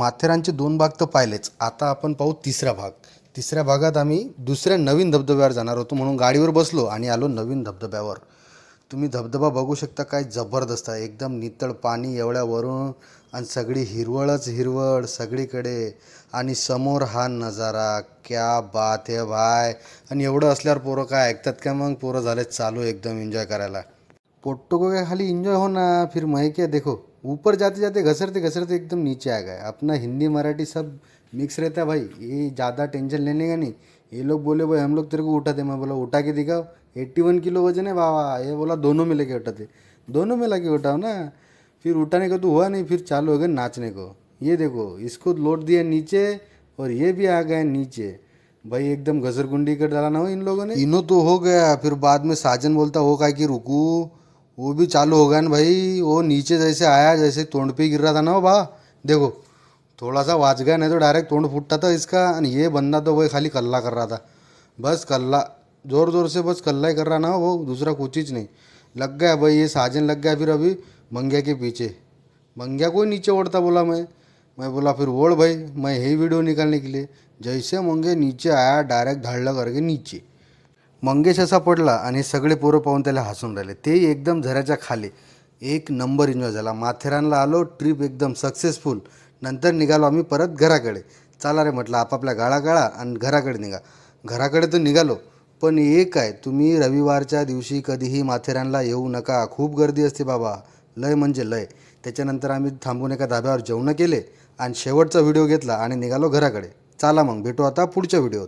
माथेरानचे 2 भाग तर पाहिलेच. आता आपण पाहू तिसरा भाग. तिसऱ्या भागात आम्ही दुसऱ्या नवीन धबधब्यावर जाणार होतो म्हणून गाडीवर बसलो आणि आलो नवीन धबधब्यावर. तुम्ही धबधबा बघू शकता, काय जबरदस्त आहे. एकदम नितळ पाणी एवढ्यावरून आणि सगळी हिरवळच हिरवळ सगळीकडे आणि समोर हा नजारा. क्या बात है भाई. आणि एवढं असल्यावर पोरं काय ऐकतात का मग? पोरं झाले चालू एकदम एन्जॉय करायला. पोट्टो को क्या खाली एंजॉय होना, फिर मैं क्या देखो ऊपर जाते जाते घसरते घसरते एकदम नीचे आ गए. अपना हिंदी मराठी सब मिक्स रहता है भाई. ये ज़्यादा टेंशन लेने का नहीं. ये लोग बोले भाई हम लोग तेरे को उठाते, मैं बोला उठा के दिखाओ. 81 किलो वजन है बाबा. ये बोला दोनों में लेके उठाते, दोनों में लगे उठाओ ना. फिर उठाने को तो हुआ नहीं, फिर चालू हो गए नाचने को. ये देखो इसको लोट दिया नीचे और ये भी आ गए नीचे. भाई एकदम घसरगुंडी कर डाला ना हो इन लोगों ने. इनो तो हो गया, फिर बाद में साजन बोलता हो काय की रुकू, वो भी चालू हो गया ना भाई. वो नीचे जैसे आया जैसे तोंड पे गिर रहा था ना वो बा. देखो थोड़ा सा वाच गया, नहीं तो डायरेक्ट तोंड फूटता था इसका. और ये बंदा तो वही खाली कल्ला कर रहा था, बस कल्ला, ज़ोर ज़ोर से बस कल्ला ही कर रहा ना वो, दूसरा कुछ चीज़ नहीं. लग गया भाई ये साजन, लग गया फिर अभी मंग्या के पीछे. मंग्या को नीचे ओढ़ता बोला मैं बोला फिर ओढ़ भाई, मैं यही वीडियो निकालने के लिए. जैसे मंगे नीचे आया डायरेक्ट धाडला करके नीचे. मंगेश असा पडला आणि सगळे पोरं पाहून त्याला हसून राहिले. ते एकदम झऱ्याच्या खाली. एक नंबर एन्जॉय झाला. माथेरानला आलो, ट्रिप एकदम सक्सेसफुल. नंतर निघालो आम्ही परत घराकडे. चला रे म्हटलं आपापल्या गाळा गाळा आणि घराकडे निघा. घराकडे तर निघालो, पण एक आहे, तुम्ही रविवारच्या दिवशी कधीही माथेरानला येऊ नका. खूप गर्दी असते बाबा, लय म्हणजे लय. त्याच्यानंतर आम्ही थांबून एका धाब्यावर जेवणं केले आणि शेवटचा व्हिडिओ घेतला आणि निघालो घराकडे. चला मग भेटू आता पुढच्या व्हिडिओत.